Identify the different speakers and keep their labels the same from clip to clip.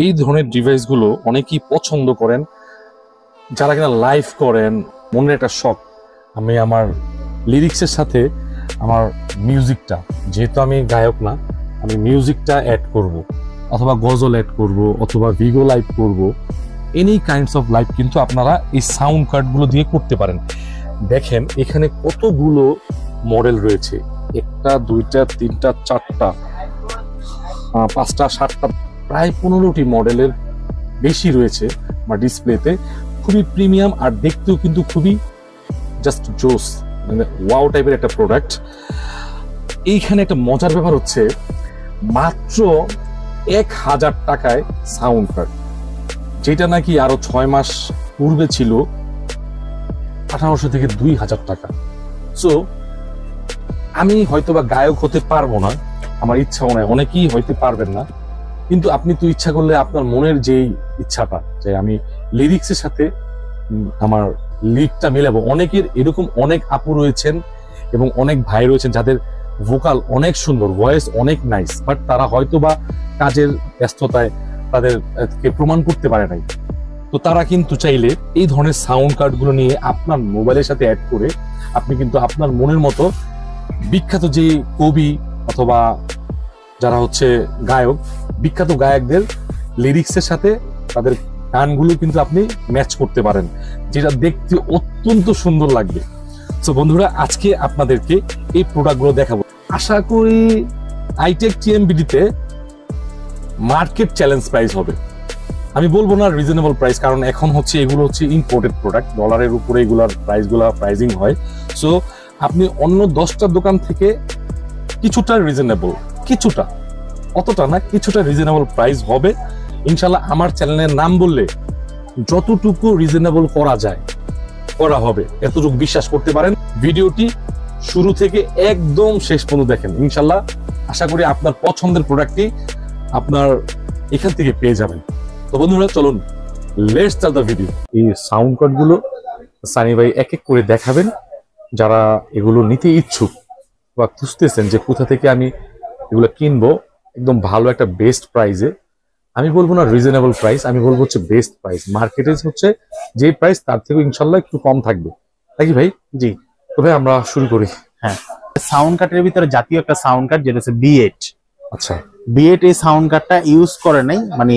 Speaker 1: এই ধরনের ডিভাইসগুলো অনেকেই পছন্দ করেন, যারা কিনা লাইভ করেন। মনের একটা শখ, আমি আমার লিরিক্সের সাথে আমার মিউজিকটা, যেহেতু আমি গায়ক না, আমি মিউজিকটা অ্যাড করব, অথবা গজল অ্যাড করব, অথবা ভিগো লাইভ করব। এনি কাইন্ডস অফ লাইভ কিন্তু আপনারা এই সাউন্ড কার্ডগুলো দিয়ে করতে পারেন। দেখেন এখানে কতগুলো মডেল রয়েছে, একটা, দুইটা, তিনটা, চারটা, পাঁচটা, সাতটা, প্রায় 15টি মডেলের বেশি রয়েছে বা ডিসপ্লেতে। খুবই প্রিমিয়াম আর দেখতেও কিন্তু খুবই জাস্ট জোস, মানে ওয়াও টাইপের একটা প্রোডাক্ট। এইখানে একটা মজার ব্যাপার হচ্ছে, মাত্র 1000 টাকায় সাউন্ড কার্ড, যেটা নাকি আরো 6 মাস পূর্বে ছিল 1800 থেকে 2000 টাকা। সো আমি হয়তোবা গায়ক হতে পারবো না, আমার ইচ্ছাও নাই, অনেকেই হইতে পারবেন না, কিন্তু আপনি তো ইচ্ছা করলে আপনার মনের যেই ইচ্ছাটা, যে আমি লিরিক্সের সাথে আমার লিডটা মেলাবো। অনেকের এরকম অনেক আপু রয়েছেন এবং অনেক ভাই রয়েছেন যাদের ভোকাল অনেক সুন্দর, ভয়েস অনেক নাইস, বাট তারা হয়তোবা কাজের ব্যস্ততায় তাদেরকে প্রমাণ করতে পারে নাই। তো তারা কিন্তু চাইলে এই ধরনের সাউন্ড কার্ডগুলো নিয়ে আপনার মোবাইলের সাথে অ্যাড করে আপনি কিন্তু আপনার মনের মতো বিখ্যাত যে কবি অথবা যারা হচ্ছে গায়ক, বিখ্যাত গায়কদের লিরিক্সের সাথে তাদের গানগুলো কিন্তু আপনি ম্যাচ করতে পারেন, যেটা দেখতে অত্যন্ত সুন্দর লাগবে। তো বন্ধুরা, আজকে আপনাদেরকে এই প্রোডাক্টগুলো দেখাবো। আশা করি আইটেক টিএমবিডিতে মার্কেট চ্যালেঞ্জ প্রাইস হবে। আমি বলবো না রিজনেবল প্রাইস, কারণ এখন হচ্ছে এগুলো হচ্ছে ইম্পোর্টেড প্রোডাক্ট, ডলারের উপরে এগুলার প্রাইজিং হয়। সো আপনি অন্য 10টা দোকান থেকে কিছুটা রিজনেবল, কিছুটা, অতটা না, কিছুটা রিজনেবল প্রাইস হবে ইনশাল্লাহ। আমার চ্যানেলের নাম বললে যতটুকু রিজনেবল করা যায় করা হবে, এতটুকু বিশ্বাস করতে পারেন। ভিডিওটি শুরু থেকে একদম শেষ পর্যন্ত দেখেন, ইনশাল্লাহ আশা করি আপনার পছন্দের প্রোডাক্টটি আপনার এখান থেকে পেয়ে যাবেন। তো বন্ধুরা চলুন, লেটস স্টার্ট দ্য ভিডিও। এই সাউন্ড কার্ডগুলো সানি ভাই এক এক করে দেখাবেন। যারা এগুলো নিতে ইচ্ছুক বা খুঁজতেছেন যে কোথা থেকে আমি এগুলো কিনবো একদম ভালো একটা বেস্ট প্রাইসে, আমি বলবো না রিজনেবল প্রাইস, আমি বলবো হচ্ছে বেস্ট প্রাইস। মার্কেটে হচ্ছে যে প্রাইস তার থেকে ইনশাল্লাহ একটু কম থাকবে, নাকি ভাই?
Speaker 2: জি।
Speaker 1: তো ভাই আমরা শুরু করি।
Speaker 2: হ্যাঁ, সাউন্ড কার্ডের ভিতরে জাতীয় একটা সাউন্ড কার্ড, যেটা হচ্ছে B8।
Speaker 1: আচ্ছা,
Speaker 2: B8 এই সাউন্ড কার্ডটা ইউজ করে নাই, মানে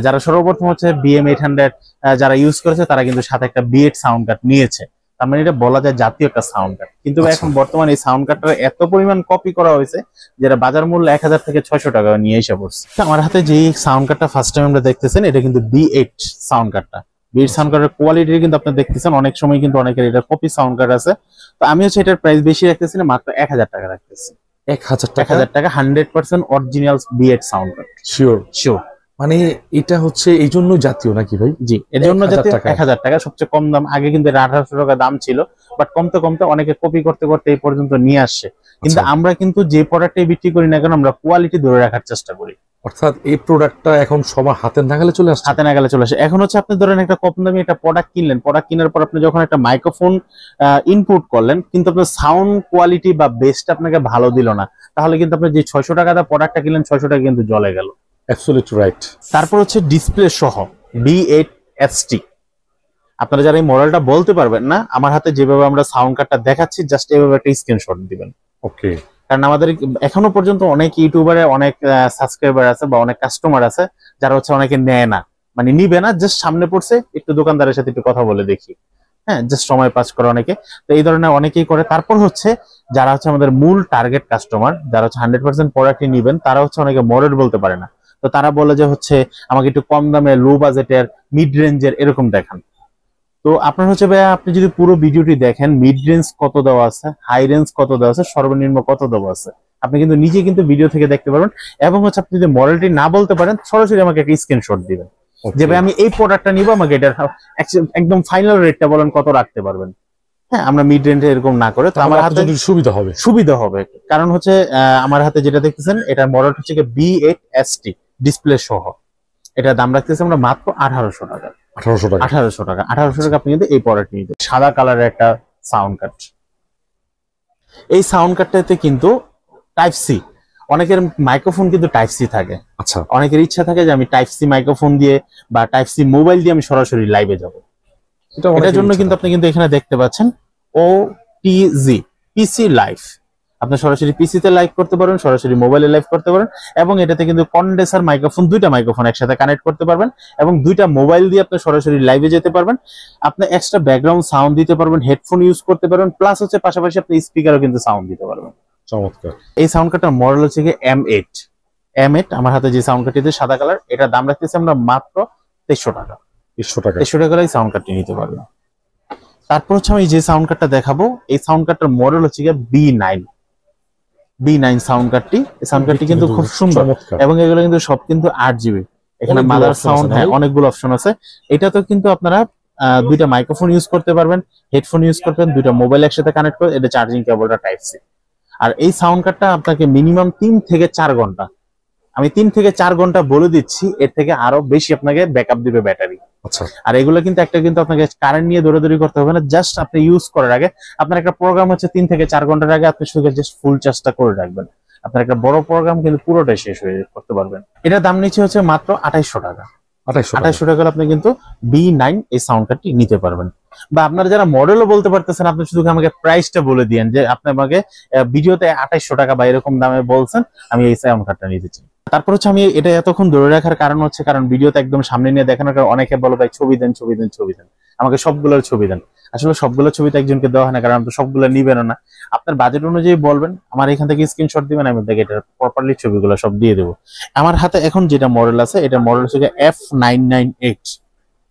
Speaker 2: যারা সর্বপ্রথম হচ্ছে BM800 যারা ইউজ করেছে তারা কিন্তু সাথে একটা B8 সাউন্ড কার্ড নিয়েছে। তার মানে এটা বলা যায় জাতীয় একটা সাউন্ড কার্ড। কিন্তু এখন বর্তমানে এই সাউন্ড কার্ডটা এত পরিমাণ কপি করা হয়েছে যেটা বাজার মূল্য 1000 থেকে 600 টাকা নিয়ে এসে পড়ছে। আমার হাতে যে সাউন্ড কার্ডটা ফার্স্ট টাইম আমরা দেখতেছেন, এটা কিন্তু B8 সাউন্ড কার্ডটা। B8 সাউন্ড কার্ডের কোয়ালিটি কিন্তু আপনি দেখতেছেন, অনেক সময় কিন্তু অনেকের এটা কপি সাউন্ড কার্ড আছে। তো আমি হচ্ছে এটার প্রাইস বেশি রাখতেছি না, মাত্র 1000 টাকা রাখতেছি।
Speaker 1: 1000
Speaker 2: টাকা 100% original B8 sound card. Sure.
Speaker 1: মানে এটা হচ্ছে এই জন্য জাতীয় নাকি ভাই?
Speaker 2: জি, এর জন্য জাতীয়। 1000 টাকা সবচেয়ে কম দাম। আগে কিন্তু 1800 টাকা দাম ছিল, বাট কমতে কমতে অনেকে কপি করতে করতে এই পর্যন্ত নিয়ে আসছে। কিন্তু আমরা কিন্তু যে প্রোডাক্টই বিক্রি করি না কেন, আমরা কোয়ালিটি ধরে রাখার চেষ্টা করি।
Speaker 1: অর্থাৎ এই প্রোডাক্টটা এখন সবার হাতের নাগালে চলে আসছে।
Speaker 2: হাতে নাগালে চলে আসে। এখন হচ্ছে আপনি ধরেন একটা কম দামি একটা প্রোডাক্ট কিনলেন, প্রোডাক্ট কেনার পর আপনি যখন একটা মাইক্রোফোন ইনপুট করলেন, কিন্তু আপনার সাউন্ড কোয়ালিটি বা বেসটা আপনাকে ভালো দিল না, তাহলে কিন্তু আপনি যে 600 টাকা দা প্রোডাক্টটা কিনলেন, 600 টাকা কিন্তু জ্বলে গেল।
Speaker 1: Absolutely right.
Speaker 2: তারপর হচ্ছে ডিসপ্লে সহ B8 ST। আপনারা যারা এই মডেলটা বলতে পারবেন না, আমার হাতে যেভাবে আমরা সাউন্ড কার্ডটা দেখাচ্ছি, জাস্ট এইভাবে একটা স্ক্রিনশট দিবেন।
Speaker 1: ওকে।
Speaker 2: কারণ আমাদের এখনো পর্যন্ত অনেক ইউটিউবারে অনেক সাবস্ক্রাইবার আছে বা অনেক কাস্টমার আছে যারা হচ্ছে অনেকে নেয় না, মানে নিবে না, জাস্ট সামনে পড়ছে একটু দোকানদারের সাথে একটু কথা বলে দেখি, হ্যাঁ, জাস্ট সময় পাস করে অনেকে। তো এই ধরনের অনেকেই করে। তারপর হচ্ছে যারা হচ্ছে আমাদের মূল টার্গেট কাস্টমার, যারা হচ্ছে 100% প্রোডাক্টই নিবেন, তারা হচ্ছে অনেকে মডেল বলতে পারে না। তো তারা বলে যে হচ্ছে আমাকে একটু কম দামে, লো বাজেটের, মিড রেঞ্জের এরকম দেখান। তো আপনার হচ্ছে ভাইয়া, আপনি যদি পুরো ভিডিওটি দেখেন, মিড রেঞ্জ কত দেওয়া আছে, হাই রেঞ্জ কত দেওয়া আছে, সর্বনিম্ন কত দেওয়া আছে, আপনি কিন্তু নিজে কিন্তু ভিডিও থেকে দেখতে পারবেন। এবং হচ্ছে আপনি যদি মডেলটি না বলতে পারেন, সরাসরি আমাকে একটা স্ক্রিনশট দিবেন যে ভাই আমি এই প্রোডাক্টটা নিব, আমাকে এটার একদম ফাইনাল রেটটা বলেন কত রাখতে পারবেন। হ্যাঁ, আমরা মিড রেঞ্জে এরকম না করে, তো আমার হাতে সুবিধা হবে। কারণ হচ্ছে আমার হাতে যেটা দেখতেছেন, এটার মডেল হচ্ছে B8 ST ডিসপ্লে সহ। এটার দাম রাখতেছি আমরা মাত্র 1800 টাকা। 1800 টাকা আপনি কিন্তু এই প্রোডাক্ট নিতে। সাদা কালারের একটা সাউন্ড কার্ড। এই সাউন্ড কার্ডটাতে কিন্তু টাইপ সি অনেকের মাইক্রোফোন কিন্তু টাইপ সি থাকে,
Speaker 1: আচ্ছা
Speaker 2: অনেকের ইচ্ছা থাকে যে আমি টাইপ সি মাইক্রোফোন দিয়ে বা টাইপ সি মোবাইল দিয়ে আমি সরাসরি লাইভে যাব। এটার জন্য কিন্তু আপনি কিন্তু এখানে দেখতে পাচ্ছেন ওটিজি পিসি লাইভ। আপনি সরাসরি পিসিতে লাইভ করতে পারবেন, সরাসরি মোবাইলে লাইভ করতে পারেন, এবং এটাতে কিন্তু কন্ডেন্সার মাইক্রোফোন, দুইটা মাইক্রোফোন একসাথে কানেক্ট করতে পারবেন, এবং দুইটা মোবাইল দিয়ে আপনি সরাসরি লাইভে যেতে পারবেন। আপনি এক্সট্রা ব্যাকগ্রাউন্ড সাউন্ড দিতে পারবেন, হেডফোন ইউজ করতে পারবেন, প্লাস হচ্ছে পাশাপাশি আপনি স্পিকারও কিন্তু সাউন্ড দিতে পারবেন।
Speaker 1: চমৎকার।
Speaker 2: এই সাউন্ড কার্ডটার মডেল হচ্ছে কি M8 আমার হাতে যে সাউন্ড কার্ডটিতে সাদা কালার, এটার দাম রাখতেছি আমরা মাত্র 2300 টাকা। 2300 টাকা এই সাউন্ড কার্ডটি নিতে পারবেন। তারপর হচ্ছে আমি যে সাউন্ড কার্ডটা দেখাবো, এই সাউন্ড কার্ডটার মডেল হচ্ছে গিয়ে B9 সাউন্ড কার্ডটি। এই সাউন্ড কার্ডটি কিন্তু খুব সুন্দর, এবং এগুলো কিন্তু সব কিন্তু 8GB। এখানে মাদার সাউন্ড, হ্যাঁ অনেকগুলো অপশন আছে। এটা তো কিন্তু আপনারা দুইটা মাইক্রোফোন ইউজ করতে পারবেন, হেডফোন ইউজ করবেন, দুইটা মোবাইল একসাথে কানেক্ট করে, এটা চার্জিং কেবলটা টাইপ সি। আর এই সাউন্ড কার্ডটা আপনাকে মিনিমাম 3 থেকে 4 ঘন্টা, আমি 3 থেকে 4 ঘন্টা বলে দিচ্ছি, এর থেকে আরো বেশি আপনাকে ব্যাকআপ দিবে ব্যাটারি।
Speaker 1: আচ্ছা,
Speaker 2: আর এগুলো কিন্তু কিন্তু আপনাকে কারেন্ট নিয়ে দৌড়াদৌড়ি করতে হবে না, জাস্ট আপনি ইউজ করার আগে আপনার একটা প্রোগ্রাম হচ্ছে 3 থেকে 4 ঘন্টার আগে আপনি শুধু জাস্ট ফুল চার্জটা করে রাখবেন, আপনার একটা বড় প্রোগ্রাম কিন্তু পুরোটাই শেষ হয়ে করতে পারবেন। এটার দাম নিচ্ছে হচ্ছে মাত্র 2800 টাকা। 2800 টাকা আপনি কিন্তু B9 এই সাউন্ড কার্ডটি নিতে পারবেন। বা আপনারা যারা মডেলও বলতে পারতেছেন, আপনি শুধু আমাকে প্রাইসটা বলে দিয়েন যে আপনি আমাকে ভিডিওতে 2800 টাকা বা এরকম দামে বলছেন, আমি এই সাউন্ড কার্ডটা নিতে চাই। তারপর হচ্ছে আমি এটা এতক্ষণ ধরে রাখার কারণ হচ্ছে, কারণ ভিডিওতে একদম সামনে নিয়ে দেখানোর কারণে অনেকে বলে ভাই ছবি দেন, আমাকে সবগুলোর ছবি দেন। আসলে সবগুলোর ছবি তো একজনকে দেওয়া হয় না, কারণ আপনি সবগুলো নিবেন না। আপনার বাজেট অনুযায়ী বলবেন, আমার এখান থেকে স্ক্রিনশট দিবেন, আমি আপনাকে এটা প্রপারলি ছবিগুলো সব দিয়ে দেবো। আমার হাতে এখন যেটা মডেল আছে, এটা মডেল হচ্ছে F998।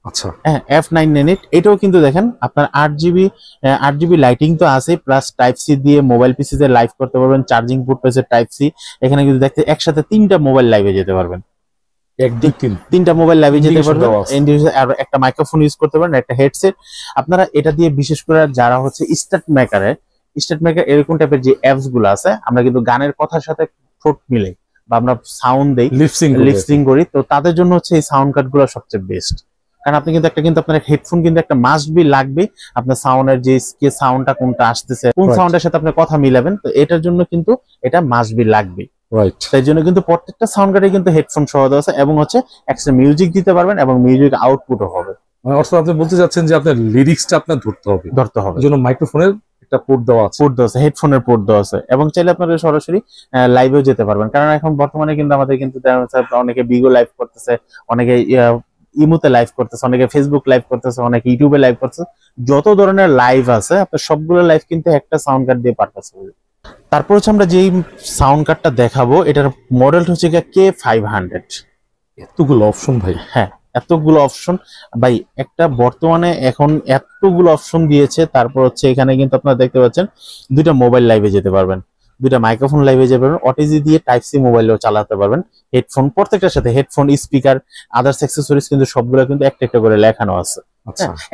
Speaker 1: আচ্ছা,
Speaker 2: হ্যাঁ F998, এটাও কিন্তু দেখেন আপনার 8GB লাইটিং তো আছে, প্লাস টাইপ সি দিয়ে মোবাইল পিসিতে লাইভ করতে পারবেন, চার্জিং পোর্ট পেয়েছে টাইপ সি। এখানে কিন্তু দেখতে একসাথে 3টা মোবাইল লাইভে যেতে পারবেন, 3টা মোবাইল লাইভে যেতে পারবেন, আর একটা মাইক্রোফোন ইউজ করতে পারবেন, একটা হেডসেট। আপনারা এটা দিয়ে বিশেষ করে যারা হচ্ছে স্টার্ট মেকার এরকম টাইপের যে অ্যাপস গুলো আছে, আমরা কিন্তু গানের কথার সাথে ঠোঁট মিলে বা আমরা সাউন্ড দেই, লিপসিং করি, তো তাদের জন্য হচ্ছে এই সাউন্ড কার্ড গুলো সবচেয়ে বেস্ট। কারণ আপনি কিন্তু আপনার হেডফোন কিন্তু একটা মাস্ট বি লাগবে, আপনার সাউন্ডের যে সাউন্ডটা কোনটা আসতেছে, কোন সাউন্ডের সাথে আপনি কথা মিলাবেন, তো এটার জন্য কিন্তু এটা মাস্ট বি লাগবে। তাই জন্য কিন্তু প্রত্যেকটা সাউন্ড কার্ডে কিন্তু হেডফোন সহ দেওয়া আছে, এবং হচ্ছে এক্সট্রা মিউজিক দিতে পারবেন, এবং মিউজিক আউটপুটও হবে।
Speaker 1: মানে অর্থাৎ আপনি বলতে চাচ্ছেন যে আপনার লিরিক্সটা আপনার ধরতে হবে, এই জন্য মাইক্রোফোনের একটা পোর্ট দেওয়া আছে,
Speaker 2: হেডফোনের পোর্ট দেওয়া আছে, এবং চাইলে আপনারা সরাসরি লাইভেও যেতে পারবেন। কারণ এখন বর্তমানে কিন্তু আমাদের কিন্তু অনেকে বিগো লাইভ করতেছে, অনেকে ইমোতে লাইভ করতেছে, অনেকে ফেসবুক লাইভ করতেছে, অনেকে ইউটিউবে লাইভ করতেছে। যত ধরনের লাইভ আছে আপনার সবগুলো লাইভ কিন্তু একটা সাউন্ড কার্ড দিয়ে পারপাস হবে। তারপর হচ্ছে আমরা যেই সাউন্ড কার্ডটা দেখাবো, এটার মডেল হচ্ছে K500।
Speaker 1: এতগুলো অপশন ভাই,
Speaker 2: হ্যাঁ এতগুলো অপশন ভাই, একটা বর্তমানে এখন এতগুলো অপশন দিয়েছে। তারপর হচ্ছে এখানে কিন্তু আপনারা দেখতে পাচ্ছেন দুইটা মোবাইল লাইভে যেতে পারবেন, দুইটা মাইক্রোফোন লাইভে যেতে পারবেন, ওটিজি দিয়ে টাইপ সি মোবাইলও চালাতে পারবেন, হেডফোন প্রত্যেকটার সাথে হেডফোন, স্পিকার, আদার্স অ্যাক্সেসরিজ কিন্তু সবগুলো কিন্তু একটা একটা করে লেখানো আছে।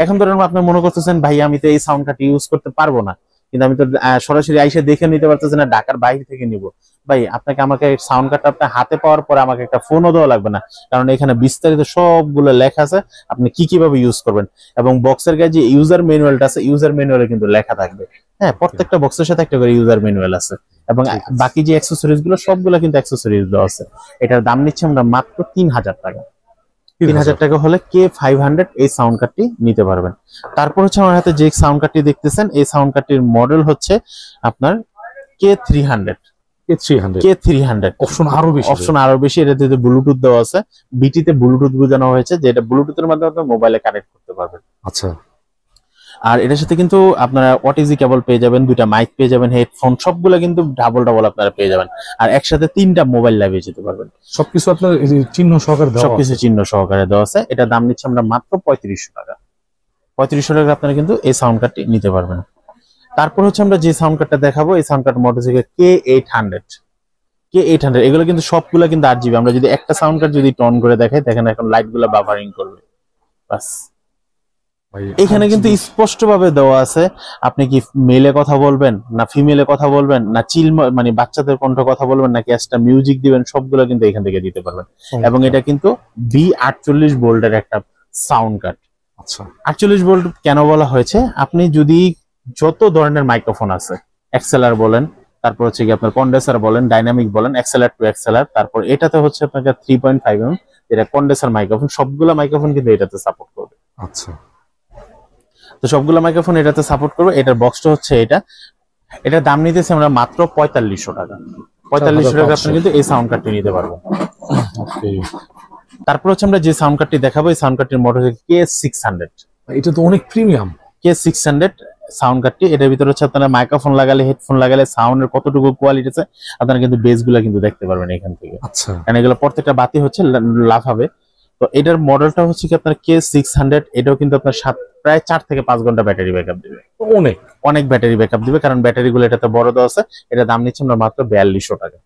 Speaker 2: এখন ধরুন আপনি মনে করতেছেন ভাই আমি তো এই সাউন্ড কার্ড ইউজ করতে পারবো না, কিন্তু আমি তো সরাসরি আইসা দেখে নিতে পারতেছি না, ঢাকার বাইরে থেকে নিব, ভাই আমাকে সাউন্ড কার্ডটা আপনার হাতে পাওয়ার পরে আমাকে একটা ফোনও দেওয়া লাগবে না, কারণ এখানে বিস্তারিত সবগুলো লেখা আছে আপনি কিভাবে ইউজ করবেন। এবং বক্সের গায়ে যে ইউজার ম্যানুয়ালটা আছে, ইউজার ম্যানুয়ালে কিন্তু লেখা থাকবে। হ্যাঁ প্রত্যেকটা বক্সের সাথে একটা করে ইউজার ম্যানুয়াল আছে, এবং বাকি যে অ্যাক্সেসরিজ গুলো সবগুলো কিন্তু অ্যাক্সেসরিজ দেওয়া আছে। এটার দাম নিচ্ছে আমরা মাত্র 3000 টাকা। 3000 টাকা হলে K500 এই সাউন্ড কার্ডটি নিতে পারবেন। তারপর হচ্ছে আমার হাতে যে সাউন্ড কার্ডটি দেখতেছেন, এই সাউন্ড কার্ডটির মডেল হচ্ছে আপনার K300। অপশন আরো বেশি, এটাতে ব্লুটুথ দেওয়া আছে, বিটিতে ব্লুটুথ বোঝানো হয়েছে, যে এটা ব্লুটুথের মাধ্যমে আপনি মোবাইলে কানেক্ট করতে পারবেন।
Speaker 1: আচ্ছা,
Speaker 2: আর এটার সাথে কিন্তু আপনারা ওটিজি কেবল পেয়ে যাবেন, দুইটা মাইক পেয়ে যাবেন, হেডফোন সবগুলো কিন্তু ডাবল আপনারা পেয়ে যাবেন, আর একসাথে 3টা মোবাইল লাইভে যেতে পারবেন।
Speaker 1: সবকিছু আপনার চিহ্ন সহকারে দেওয়া,
Speaker 2: সবকিছু চিহ্ন সহকারে দেওয়া আছে। এটা দাম নিচ্ছে আমরা মাত্র 3500 টাকা। 3500 টাকা আপনারা কিন্তু এই সাউন্ড কার্ডটি নিতে পারবেন। তারপর হচ্ছে আমরা যে সাউন্ড কার্ডটা দেখাবো, এই সাউন্ড কার্ড মডেল হচ্ছে K800। এগুলো কিন্তু সবগুলো কিন্তু 8GB। আমরা যদি একটা সাউন্ড কার্ড যদি টন করে দেখাই, দেখেন এখন লাইট গুলো বাফারিং করবে, বাস। এখানে কিন্তু স্পষ্ট ভাবে দেওয়া আছে আপনি কি মেলে কথা বলবেন, না ফিমেলে কথা বলবেন, না চিল মানে বাচ্চাদের কণ্ঠ কথা বলবেন, নাকি একটা মিউজিক দিবেন, সবগুলো কিন্তু এখান থেকে দিতে পারবেন। এবং এটা কিন্তু B48 ভোল্টের একটা সাউন্ড কার্ড।
Speaker 1: আচ্ছা,
Speaker 2: 48 ভোল্ট কেন বলা হয়েছে, আপনি যদি যত ধরনের মাইক্রোফোন আছে, এক্সএলআর বলেন, তারপর হচ্ছে কি আপনার কন্ডেন্সার বলেন, ডাইনামিক বলেন, এক্সেলার টু এক্সেলার। তারপর এটাতে হচ্ছে আপনাকে 3.5 mm যেটা কন্ডেন্সার মাইক্রোফোন, সবগুলা মাইক্রোফোন কিন্তু এটাতে সাপোর্ট করবে।
Speaker 1: আচ্ছা,
Speaker 2: তো সবগুলা মাইক্রোফোন এটাতে সাপোর্ট করবে। এটার বক্সটা হচ্ছে এটার দাম নিতেছে আমরা মাত্র 4500 টাকা। 4500 টাকা আপনি কিন্তু এই সাউন্ড কার্ডটি নিতে পারবেন। তারপর হচ্ছে আমরা যে সাউন্ড কার্ডটি দেখাবো, এই সাউন্ড কার্ডটির মডেল হচ্ছে K600।
Speaker 1: এটা তো অনেক প্রিমিয়াম।
Speaker 2: K600 সাউন্ড কার্ডটি, এটার ভিতরে হচ্ছে আপনারা মাইক্রোফোন লাগালে, হেডফোন লাগালে সাউন্ডের কতটুকু কোয়ালিটি আছে আপনারা কিন্তু বেস গুলা কিন্তু দেখতে পারবেন এখান থেকে।
Speaker 1: আচ্ছা,
Speaker 2: কারণ এগুলো প্রত্যেকটা বাতি হচ্ছে লাভ হবে। তো এটার মডেলটা হচ্ছে কি আপনার K600। এটাও কিন্তু আপনার প্রায় 4 থেকে 5 ঘন্টা ব্যাটারি ব্যাকআপ দিবে। অনেক ব্যাটারি ব্যাকআপ দিবে, কারণ ব্যাটারি গুলো এটাতে বড় দেওয়া আছে। এটা দাম নিচ্ছে আমরা মাত্র 4200 টাকা।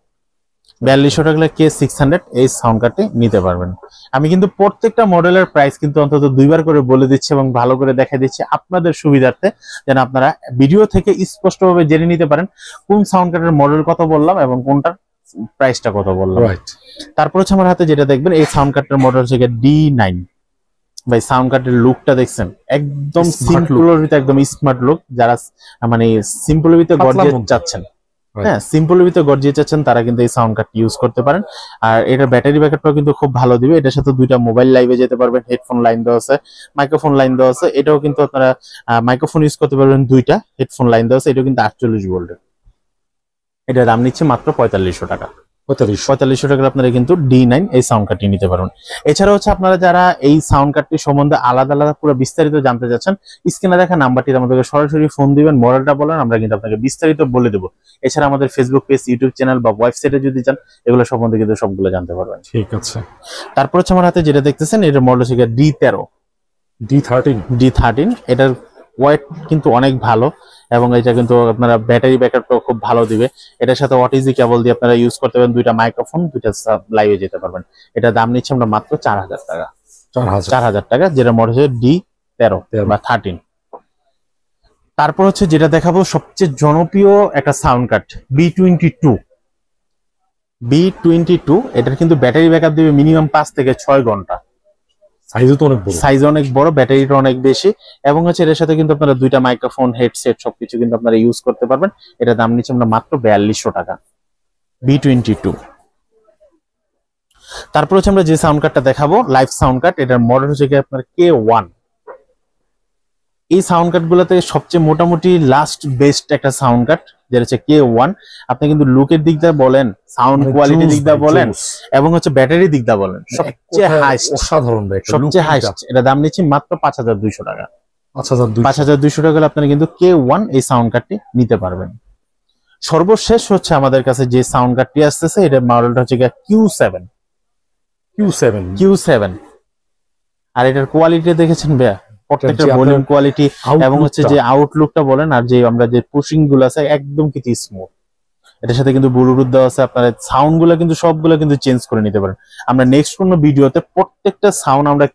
Speaker 2: 4200 টাকা K600 এই সাউন্ড কার্ডটি নিতে পারবেন। আমি কিন্তু প্রত্যেকটা মডেলের প্রাইস কিন্তু অন্তত 2বার করে বলে দিচ্ছি এবং ভালো করে দেখাই দিচ্ছি আপনাদের সুবিধার্থে, যেন আপনারা ভিডিও থেকে স্পষ্টভাবে জেনে নিতে পারেন কোন সাউন্ড কার্ডের মডেল কত বললাম এবং কোনটার প্রাইসটা কত বললাম। তারপর হচ্ছে আমার হাতে যেটা দেখবেন, এই সাউন্ড কার্ডের মডেল হচ্ছে D9। ভাই সাউন্ড কার্ডের লুকটা দেখছেন, একদম সিম্পলের ভিতরে একদম স্মার্ট লুক। যারা মানে সিম্পলের ভিতরে গর্জিয়াস চাচ্ছেন, হ্যাঁ সিম্পলের ভিতরে গর্জিয়াস চাচ্ছেন, তারা কিন্তু এই সাউন্ড কার্ডটি ইউজ করতে পারেন। আর এটার ব্যাটারি ব্যাকআপটাও কিন্তু খুব ভালো দিবে। এটার সাথে 2টা মোবাইল লাইভে যেতে পারবেন, হেডফোন লাইন দেওয়া আছে, মাইক্রোফোন লাইন দেওয়া আছে। এটাও কিন্তু আপনারা মাইক্রোফোন ইউজ করতে পারবেন 2টা, হেডফোন লাইন দেওয়া আছে। এটাও কিন্তু 48 ভোল্টের। এটার দাম নিচ্ছে মাত্র 4500 টাকা। 4500 টাকা আপনারা কিন্তু D9 এই সাউন্ড কার্ডটি নিতে পারবেন। এছাড়া হচ্ছে আপনারা যারা এই সাউন্ড কার্ডটি সম্বন্ধে আলাদা আলাদা পুরো বিস্তারিত জানতে চাচ্ছেন, স্ক্রিনে দেখা নাম্বারটিতে আমাদেরকে সরাসরি ফোন দিবেন, মডেলটা বলেন, আমরা কিন্তু আপনাকে বিস্তারিত বলে দেবো। এছাড়া আমাদের ফেসবুক পেজ, ইউটিউব চ্যানেল বা ওয়েবসাইটে যদি যান, এগুলো সম্বন্ধে কিন্তু সবগুলো জানতে পারবেন।
Speaker 1: ঠিক আছে।
Speaker 2: তারপর হচ্ছে আমার হাতে যেটা দেখতেছেন, এটার মডেল হচ্ছে D13। এটার ওয়েট কিন্তু অনেক ভালো এবং এটা কিন্তু আপনারা ব্যাটারি ব্যাকআপটাও খুব ভালো দিবে। এটার সাথে ওটিজি কেবল দিয়ে আপনারা ইউজ করতে পারবেন, 2টা মাইক্রোফোন, 2টা লাইভে যেতে পারবেন। এটা দাম নিচ্ছে আমরা মাত্র 4000 টাকা। 4000 টাকা, যেটা মডেল হচ্ছে D13 বা 13। তারপর হচ্ছে যেটা দেখাবো সবচেয়ে জনপ্রিয় একটা সাউন্ড কার্ড B22। এটার কিন্তু ব্যাটারি ব্যাকআপ দিবে মিনিমাম 5 থেকে 6 ঘন্টা। সাইজ অনেক বড়, ব্যাটারিটা অনেক বেশি এবং হচ্ছে এর সাথে কিন্তু আপনারা 2টা মাইক্রোফোন, হেডসেট সবকিছু কিন্তু আপনারা ইউজ করতে পারবেন। এটা দাম নিচ্ছে আমরা মাত্র 4200 টাকা। B22। তারপর হচ্ছে আমরা যে সাউন্ড কার্ডটা দেখাবো, লাইভ সাউন্ড কার্ড, এটার মডেল হচ্ছে কি আপনার K1। এই সাউন্ড কার্ড গুলোতে সবচেয়ে মোটামুটি লাস্ট বেস্ট একটা সাউন্ড কার্ড, যেটা হচ্ছে K1। আপনি কিন্তু লুকের দিক দিয়ে বলেন, সাউন্ড কোয়ালিটির দিক দিয়ে বলেন এবং হচ্ছে ব্যাটারি দিক দিয়ে বলেন, সবচেয়ে হাইস্ট,
Speaker 1: অসাধারণ,
Speaker 2: সবচেয়ে হাইস্ট। এটা দাম নিচ্ছে মাত্র 5200 টাকা। 5200 টাকা হলে আপনারা কিন্তু K1 এই সাউন্ড কার্ডটি নিতে পারবেন। সর্বশেষ হচ্ছে আমাদের কাছে যে সাউন্ড কার্ডটি আসতেছে, এটার মডেলটা হচ্ছে Q7। আর এটার কোয়ালিটি দেখেছেন ভাইয়া, প্রত্যেকটা ভলিউম কোয়ালিটি এবং হচ্ছে যে আউটলুকটা বলেন আর যে আমরা যে পুশিং গুলো আছে একদম কিন্তু স্মুথ। এটার সাথে কিন্তু ব্লুটুথ দেওয়া আছে, আপনারা সাউন্ড গুলো কিন্তু সবগুলো কিন্তু চেঞ্জ করে নিতে পারেন। আমরা নেক্সট কোনো ভিডিওতে প্রত্যেকটা সাউন্ড আমরা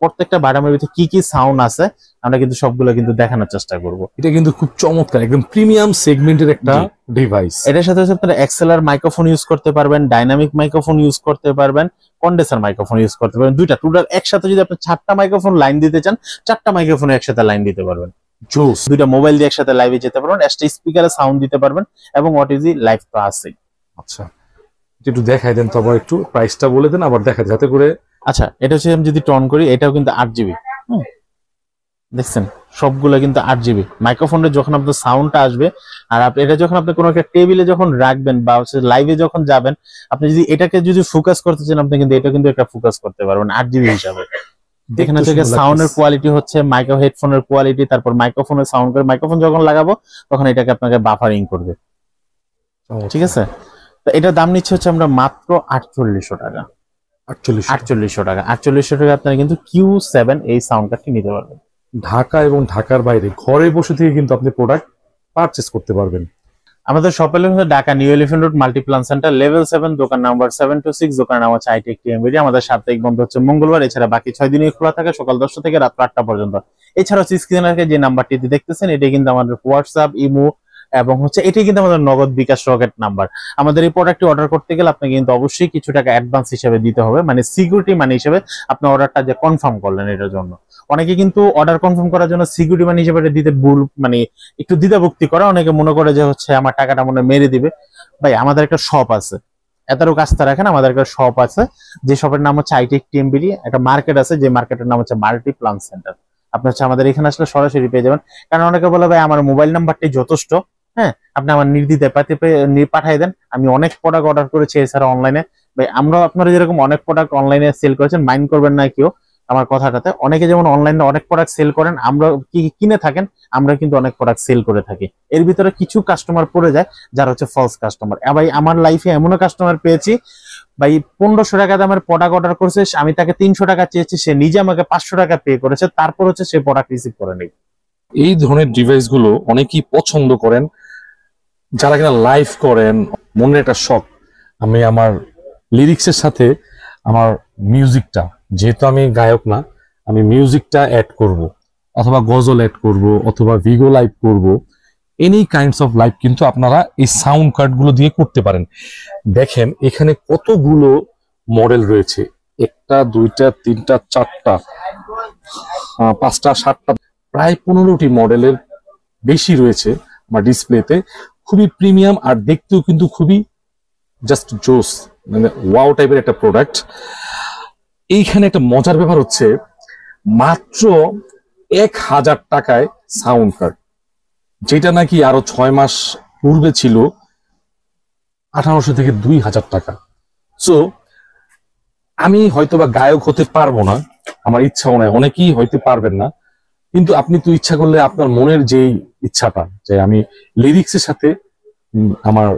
Speaker 2: প্রত্যেকটা বাটামের ভিতরে কি কি সাউন্ড আছে আমরা কিন্তু সবগুলো কিন্তু দেখানোর চেষ্টা করব।
Speaker 1: এটা কিন্তু খুব চমৎকার, একদম প্রিমিয়াম সেগমেন্টের একটা ডিভাইস।
Speaker 2: এটার সাথে আপনারা এক্সেলার মাইক্রোফোন ইউজ করতে পারবেন, ডাইনামিক মাইক্রোফোন ইউজ করতে পারবেন, কন্ডেন্সার মাইক্রোফোন ইউজ করতে পারবেন। টোটাল একসাথে যদি আপনি 4টা মাইক্রোফোন লাইন দিতে চান, 4টা মাইক্রোফোন একসাথে লাইন দিতে পারবেন। 2টা মোবাইল দিয়ে একসাথে লাইভে যেতে পারবেন, একটা স্পিকারে সাউন্ড দিতে পারবেন এবং ওটিজি লাইভ তো আছে।
Speaker 1: আচ্ছা, একটু দেখাই দেন তো, আবার একটু প্রাইসটা বলে দেন, আবার দেখাই যাতে করে।
Speaker 2: আচ্ছা, এটা হচ্ছে আমি যদি টন করি, এটাও কিন্তু 8GB। দেখছেন সবগুলো কিন্তু 8GB। মাইক্রোফোনের যখন আপনার সাউন্ডটা আসবে আর এটা যখন আপনি কোনো একটা টেবিলে যখন রাখবেন বা হচ্ছে লাইভে যখন যাবেন, আপনি যদি এটাকে যদি ফোকাস করতে চান, আপনি কিন্তু এটা কিন্তু একটা ফোকাস করতে পারবেন 8GB হিসাবে। এখানে থেকে সাউন্ডের কোয়ালিটি হচ্ছে মাইক্রো হেডফোনের কোয়ালিটি, তারপর মাইক্রোফোনের সাউন্ড করে মাইক্রোফোন যখন লাগাবো তখন এটাকে আপনাকে বাফারিং করবে। ঠিক আছে, তো এটার দাম নিচ্ছে হচ্ছে আমরা মাত্র 4800 টাকা। 4800 টাকা। 4800 টাকা আপনারা কিন্তু Q7 এই সাউন্ড কার্ডটি নিতে পারবেন।
Speaker 1: ঢাকা এবং ঢাকার বাইরে ঘরে বসে থেকে কিন্তু আপনি প্রোডাক্ট পারচেজ করতে পারবেন।
Speaker 2: আমাদের শপের হচ্ছে Dhaka new elephant road Multiplan centre level 7, দোকান নাম্বার 726, দোকান নাম হচ্ছে আইটেক টিএমবিডি। আমাদের সাপ্তাহিক বন্ধ হচ্ছে মঙ্গলবার, এছাড়া বাকি 6 দিনই খোলা থাকে সকাল 10টা থেকে রাত 8টা পর্যন্ত। এছাড়া হচ্ছে স্ক্রিনে যে নাম্বারটি দেখতেছেন, এটা কিন্তু আমাদের হোয়াটসঅ্যাপ, ইমো, এবং হচ্ছে এটাই কিন্তু আমাদের নগদ বিকাশ রকেট নাম্বার। আমাদের এই প্রোডাক্টটি অর্ডার করতে গেলে আপনাকে কিন্তু অবশ্যই কিছু টাকা অ্যাডভান্স হিসেবে দিতে হবে, মানে সিকিউরিটি মানি হিসেবে আপনি অর্ডারটা যে কনফার্ম করলেন এটার জন্য। অনেকে কিন্তু অর্ডার কনফার্ম করার জন্য সিকিউরিটি মানি হিসেবে দিতে ভুল, মানে একটু দ্বিধাভক্তি করে, অনেকে মনে করে যে হচ্ছে আমার টাকাটা মনে মেরে দিবে। ভাই আমাদের একটা শপ আছে, এতটুকু আস্থা রাখেন, আমাদের একটা শপ আছে, যে শপের নাম হচ্ছে আইটেক টিএমবিডি। একটা মার্কেট আছে, যে মার্কেটের নাম হচ্ছে মাল্টি প্লান সেন্টার। আপনি হচ্ছে আমাদের এখানে আসলে সরাসরি পেয়ে যাবেন। কারণ অনেকে বলে ভাই আমার মোবাইল নাম্বারটাই যথেষ্ট, হ্যাঁ আপনি আমার নির্দ্বিধায় পাঠিয়ে দেন, আমি অনেক প্রোডাক্ট অর্ডার করেছি এছাড়া অনলাইনে। ভাই আমরা আপনারা যেরকম অনেক প্রোডাক্ট অনলাইনে সেল করেছেন, মাইন্ড করবেন না কেউ আমার কথাটাতে। অনেকে যেমন অনলাইনে অনেক প্রোডাক্ট সেল করেন, আমরা কি কিনে থাকেন, আমরা কিন্তু অনেক প্রোডাক্ট সেল করে থাকি। এর ভিতরে কিছু কাস্টমার পড়ে যায় যারা হচ্ছে ফলস কাস্টমার। ভাই আমার লাইফে এমনও কাস্টমার পেয়েছি ভাই 1500 টাকা দামের প্রোডাক্ট অর্ডার করেছে, আমি তাকে 300 টাকা চেয়েছি, সে নিজে আমাকে 500 টাকা পে করেছে, তারপর হচ্ছে সে প্রোডাক্ট রিসিভ করে নেই।
Speaker 1: এই ধরনের ডিভাইস গুলো অনেকেই পছন্দ করেন, যারা কিনা লাইভ করেন, মনের একটা শখ। আমি আমার লিরিক্সের সাথে আমার মিউজিকটা, যেহেতু আমি গায়ক না, আমি মিউজিকটা অ্যাড করব, অথবা গজল অ্যাড করব, অথবা ভিগো লাইভ করব, এনি কাইন্ডস অফ লাইভ কিন্তু আপনারা এই সাউন্ড কার্ড গুলো দিয়ে করতে পারেন। দেখেন এখানে কতগুলো মডেল রয়েছে, 1টা 2টা 3টা 4টা 5টা 7টা, প্রায় 15টি মডেলের বেশি রয়েছে আমার ডিসপ্লেতে। খুবই প্রিমিয়াম আর দেখতেও কিন্তু খুবই জাস্ট জোস, মানে ওয়াও টাইপের একটা প্রোডাক্ট। এইখানে একটা মজার ব্যাপার হচ্ছে মাত্র 1000 টাকায় সাউন্ড কার্ড, যেটা নাকি আরো 6 মাস পূর্বে ছিল 1800 থেকে 2000 টাকা। সো আমি হয়তোবা গায়ক হতে পারবো না, আমার ইচ্ছাও নাই, অনেকেই হইতে পারবেন না, কিন্তু আপনি তো ইচ্ছা করলে আপনার মনের যে ইচ্ছাটা যে আমি লিরিক্সের সাথে আমার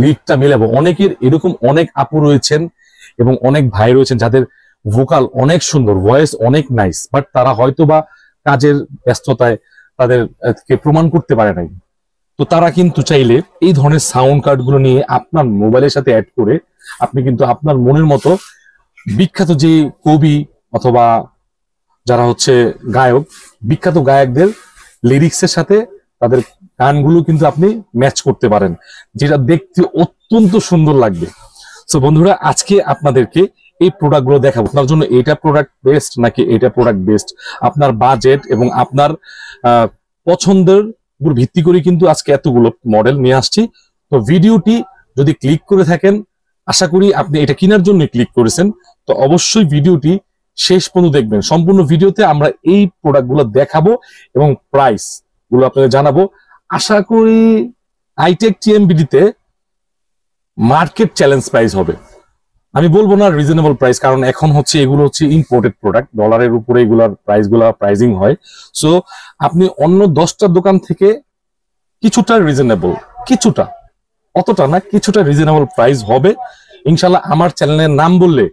Speaker 1: লিডটা মেলাবো। অনেকের এরকম অনেক আপু রয়েছেন এবং অনেক ভাই রয়েছেন যাদের ভোকাল অনেক সুন্দর, ভয়েস অনেক নাইস, বাট তারা হয়তোবা কাজের ব্যস্ততায় তাদেরকে প্রমাণ করতে পারে নাই। তো তারা কিন্তু চাইলে এই ধরনের সাউন্ড কার্ড গুলো নিয়ে আপনার মোবাইলের সাথে অ্যাড করে আপনি কিন্তু আপনার মনের মতো বিখ্যাত যে কবি অথবা যারা হচ্ছে গায়ক, বিখ্যাত গায়কদের লিরিক্সের সাথে তাদের গানগুলো কিন্তু আপনি ম্যাচ করতে পারেন, যেটা দেখতে অত্যন্ত সুন্দর লাগবে। সো বন্ধুরা, আজকে আপনাদেরকে এই প্রোডাক্ট গুলো দেখাবো। আপনার জন্য এটা প্রোডাক্ট বেস্ট নাকি এটা প্রোডাক্ট বেস্ট, আপনার বাজেট এবং আপনার পছন্দের উপর ভিত্তি করে কিন্তু আজকে এতগুলো মডেল নিয়ে আসছি। তো ভিডিওটি যদি ক্লিক করে থাকেন, আশা করি আপনি এটা কেনার জন্য ক্লিক করেছেন, তো অবশ্যই ভিডিওটি শেষ পর্যন্ত দেখবেন। সম্পূর্ণ ভিডিওতে আমরা এই প্রোডাক্ট গুলো দেখাবো এবং প্রাইস গুলো আপনাদের জানাবো। আশা করি আইটেক টিএমবিডিতে মার্কেট চ্যালেঞ্জ প্রাইস হবে, আমি বলবো না রিজনেবল প্রাইস, কারণ এখন হচ্ছে এগুলো হচ্ছে ইম্পোর্টেড প্রোডাক্ট, ডলারের উপরে এগুলার প্রাইজিং হয়। সো আপনি অন্য 10টা দোকান থেকে কিছুটা রিজনেবল, কিছুটা, অতটা না, কিছুটা রিজনেবল প্রাইস হবে ইনশাল্লাহ। আমার চ্যানেলের নাম বললে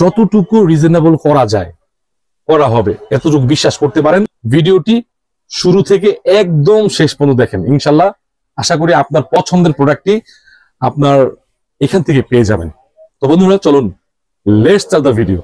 Speaker 1: যতটুকু রিজনেবল করা যায় করা হবে, এতটুকু বিশ্বাস করতে পারেন। ভিডিওটি শুরু থেকে একদম শেষ পর্যন্ত দেখেন, ইনশাল্লাহ আশা করি আপনার পছন্দের প্রোডাক্টটি আপনার এখান থেকে পেয়ে যাবেন। তো বন্ধুরা চলুন, লেটস স্টার্ট দ্য ভিডিও।